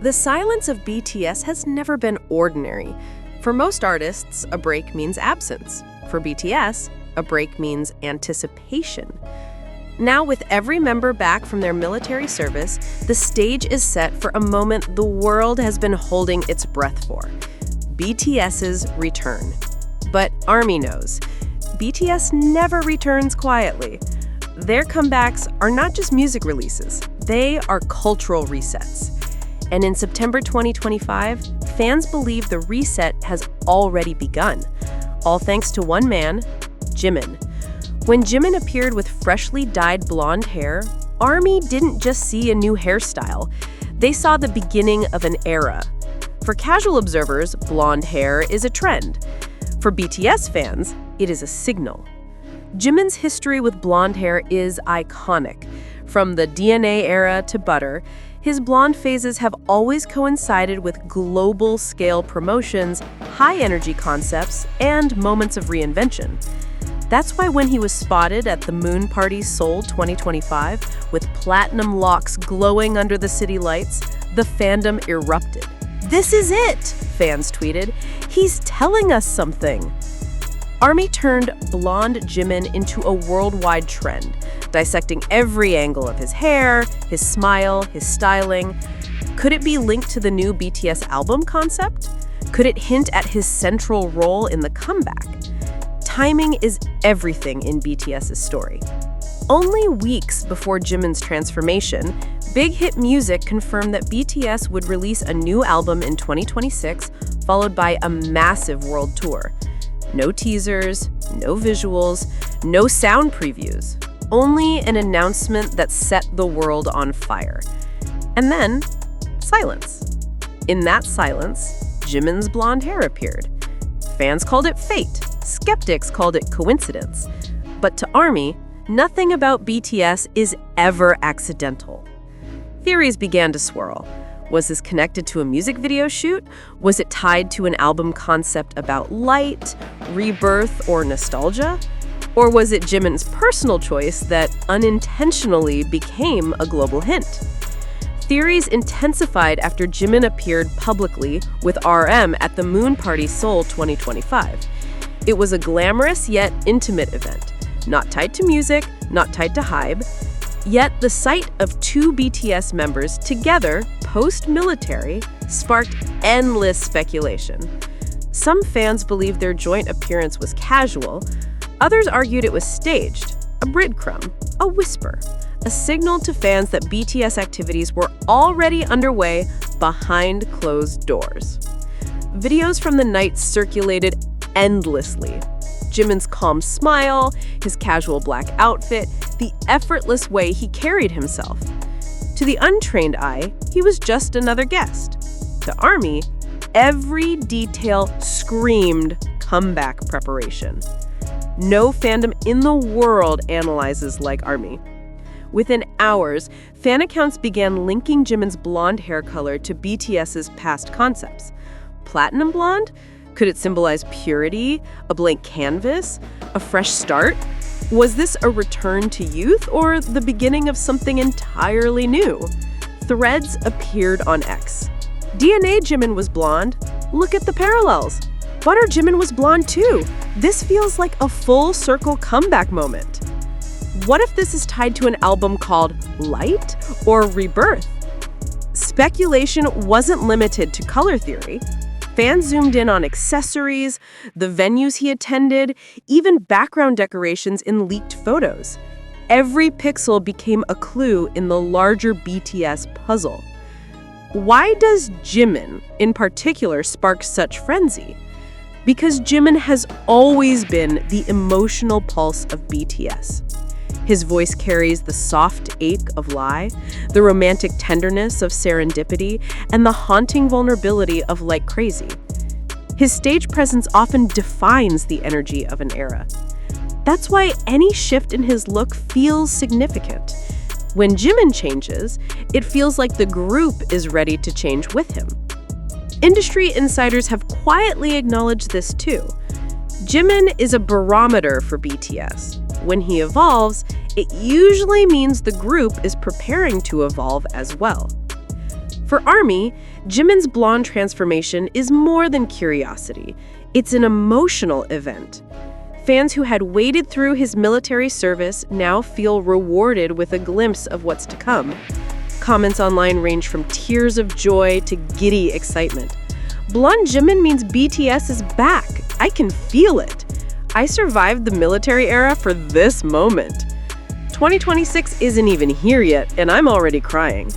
The silence of BTS has never been ordinary. For most artists, a break means absence. For BTS, a break means anticipation. Now, with every member back from their military service, the stage is set for a moment the world has been holding its breath for: BTS's return. But ARMY knows, BTS never returns quietly. Their comebacks are not just music releases, they are cultural resets. And in September 2025, fans believe the reset has already begun, all thanks to one man, Jimin. When Jimin appeared with freshly dyed blonde hair, ARMY didn't just see a new hairstyle. They saw the beginning of an era. For casual observers, blonde hair is a trend. For BTS fans, it is a signal. Jimin's history with blonde hair is iconic. From the DNA era to Butter, his blonde phases have always coincided with global-scale promotions, high-energy concepts, and moments of reinvention. That's why when he was spotted at the Moon Party Seoul 2025 with platinum locks glowing under the city lights, the fandom erupted. "This is it," fans tweeted. "He's telling us something." ARMY turned blonde Jimin into a worldwide trend, dissecting every angle of his hair, his smile, his styling. Could it be linked to the new BTS album concept? Could it hint at his central role in the comeback? Timing is everything in BTS's story. Only weeks before Jimin's transformation, Big Hit Music confirmed that BTS would release a new album in 2026, followed by a massive world tour. No teasers, no visuals, no sound previews. Only an announcement that set the world on fire. And then, silence. In that silence, Jimin's blonde hair appeared. Fans called it fate. Skeptics called it coincidence. But to ARMY, nothing about BTS is ever accidental. Theories began to swirl. Was this connected to a music video shoot? Was it tied to an album concept about light, rebirth, or nostalgia? Or was it Jimin's personal choice that unintentionally became a global hint? Theories intensified after Jimin appeared publicly with RM at the Moon Party Seoul 2025. It was a glamorous yet intimate event, not tied to music, not tied to hype. Yet the sight of two BTS members together post-military sparked endless speculation. Some fans believed their joint appearance was casual. Others argued it was staged, a breadcrumb, a whisper, a signal to fans that BTS activities were already underway behind closed doors. Videos from the night circulated endlessly. Jimin's calm smile, his casual black outfit, the effortless way he carried himself. To the untrained eye, he was just another guest. To ARMY, every detail screamed comeback preparation. No fandom in the world analyzes like ARMY. Within hours, fan accounts began linking Jimin's blonde hair color to BTS's past concepts. Platinum blonde? Could it symbolize purity, a blank canvas, a fresh start? Was this a return to youth or the beginning of something entirely new? Threads appeared on X. DNA Jimin was blonde. Look at the parallels. Butter Jimin was blonde too. This feels like a full circle comeback moment. What if this is tied to an album called Light or Rebirth? Speculation wasn't limited to color theory. Fans zoomed in on accessories, the venues he attended, even background decorations in leaked photos. Every pixel became a clue in the larger BTS puzzle. Why does Jimin, in particular, spark such frenzy? Because Jimin has always been the emotional pulse of BTS. His voice carries the soft ache of Lie, the romantic tenderness of Serendipity, and the haunting vulnerability of Like Crazy. His stage presence often defines the energy of an era. That's why any shift in his look feels significant. When Jimin changes, it feels like the group is ready to change with him. Industry insiders have quietly acknowledged this too. Jimin is a barometer for BTS. When he evolves, it usually means the group is preparing to evolve as well. For ARMY, Jimin's blonde transformation is more than curiosity. It's an emotional event. Fans who had waded through his military service now feel rewarded with a glimpse of what's to come. Comments online range from tears of joy to giddy excitement. Blonde Jimin means BTS is back. I can feel it. I survived the military era for this moment. 2026 isn't even here yet, and I'm already crying.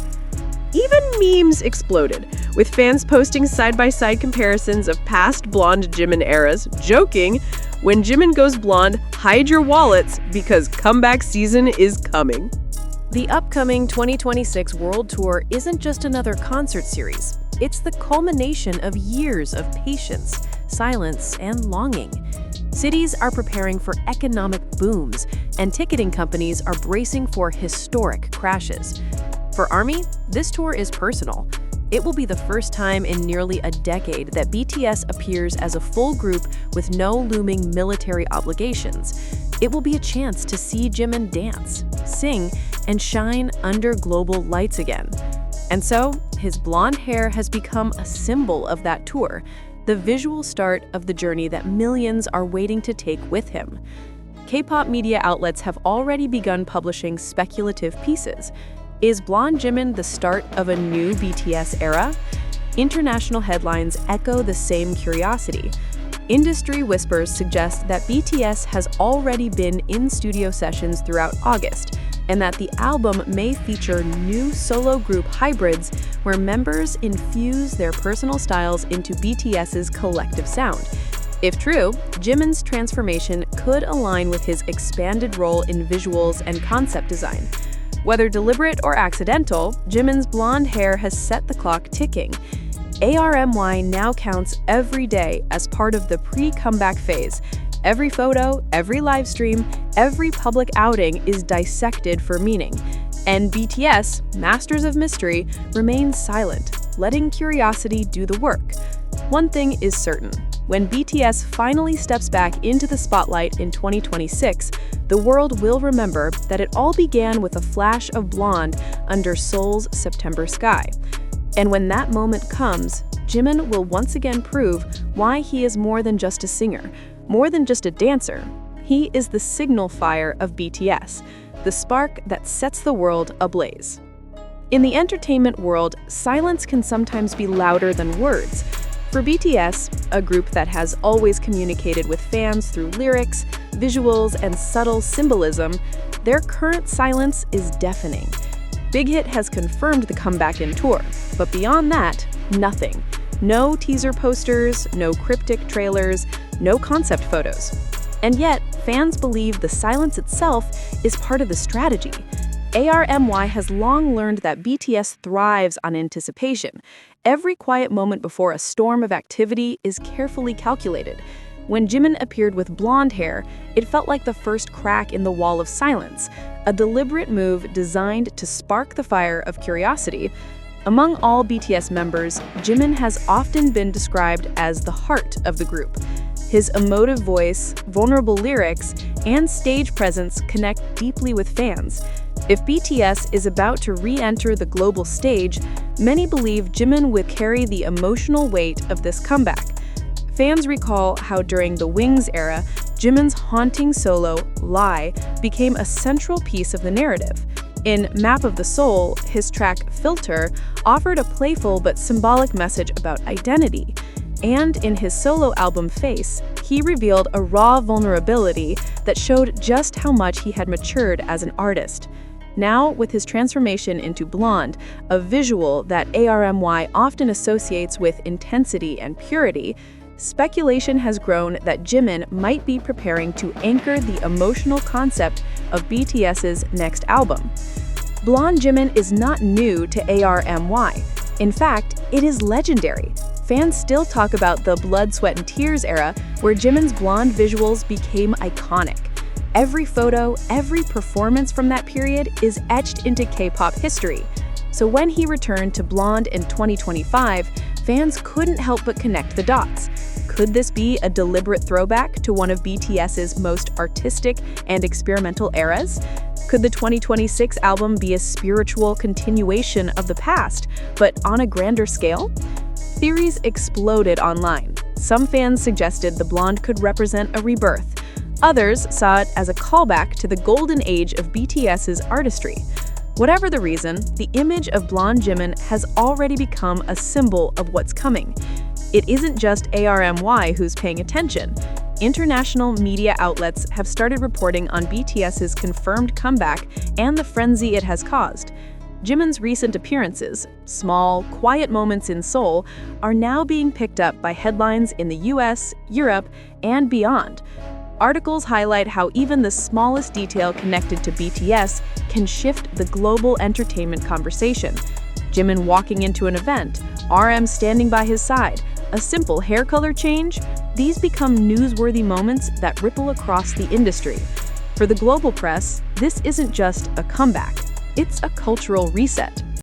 Even memes exploded, with fans posting side-by-side comparisons of past blonde Jimin eras, joking, "When Jimin goes blonde, hide your wallets because comeback season is coming." The upcoming 2026 World Tour isn't just another concert series. It's the culmination of years of patience, silence, and longing. Cities are preparing for economic booms, and ticketing companies are bracing for historic crashes. For ARMY, this tour is personal. It will be the first time in nearly a decade that BTS appears as a full group with no looming military obligations. It will be a chance to see Jimin dance, sing, and shine under global lights again. And so, his blonde hair has become a symbol of that tour, the visual start of the journey that millions are waiting to take with him. K-pop media outlets have already begun publishing speculative pieces. Is blonde Jimin the start of a new BTS era? International headlines echo the same curiosity. Industry whispers suggest that BTS has already been in studio sessions throughout August, and that the album may feature new solo group hybrids where members infuse their personal styles into BTS's collective sound. If true, Jimin's transformation could align with his expanded role in visuals and concept design. Whether deliberate or accidental, Jimin's blonde hair has set the clock ticking. ARMY now counts every day as part of the pre-comeback phase. Every photo, every live stream, every public outing is dissected for meaning. And BTS, masters of mystery, remains silent, letting curiosity do the work. One thing is certain. When BTS finally steps back into the spotlight in 2026, the world will remember that it all began with a flash of blonde under Seoul's September sky. And when that moment comes, Jimin will once again prove why he is more than just a singer, more than just a dancer. He is the signal fire of BTS, the spark that sets the world ablaze. In the entertainment world, silence can sometimes be louder than words. For BTS, a group that has always communicated with fans through lyrics, visuals, and subtle symbolism, their current silence is deafening. Big Hit has confirmed the comeback in tour, but beyond that, nothing. No teaser posters, no cryptic trailers, no concept photos. And yet, fans believe the silence itself is part of the strategy. ARMY has long learned that BTS thrives on anticipation. Every quiet moment before a storm of activity is carefully calculated. When Jimin appeared with blonde hair, it felt like the first crack in the wall of silence, a deliberate move designed to spark the fire of curiosity. Among all BTS members, Jimin has often been described as the heart of the group. His emotive voice, vulnerable lyrics, and stage presence connect deeply with fans. If BTS is about to re-enter the global stage, many believe Jimin will carry the emotional weight of this comeback. Fans recall how during the Wings era, Jimin's haunting solo, Lie, became a central piece of the narrative. In Map of the Soul, his track Filter offered a playful but symbolic message about identity. And in his solo album Face, he revealed a raw vulnerability that showed just how much he had matured as an artist. Now, with his transformation into blonde, a visual that ARMY often associates with intensity and purity, speculation has grown that Jimin might be preparing to anchor the emotional concept of BTS's next album. Blonde Jimin is not new to ARMY. In fact, it is legendary. Fans still talk about the Blood, Sweat, and Tears era, where Jimin's blonde visuals became iconic. Every photo, every performance from that period is etched into K-pop history. So when he returned to blonde in 2025, fans couldn't help but connect the dots. Could this be a deliberate throwback to one of BTS's most artistic and experimental eras? Could the 2026 album be a spiritual continuation of the past, but on a grander scale? Theories exploded online. Some fans suggested the blonde could represent a rebirth. Others saw it as a callback to the golden age of BTS's artistry. Whatever the reason, the image of blonde Jimin has already become a symbol of what's coming. It isn't just ARMY who's paying attention. International media outlets have started reporting on BTS's confirmed comeback and the frenzy it has caused. Jimin's recent appearances, small, quiet moments in Seoul, are now being picked up by headlines in the US, Europe, and beyond. Articles highlight how even the smallest detail connected to BTS can shift the global entertainment conversation. Jimin walking into an event, RM standing by his side, a simple hair color change, these become newsworthy moments that ripple across the industry. For the global press, this isn't just a comeback, it's a cultural reset.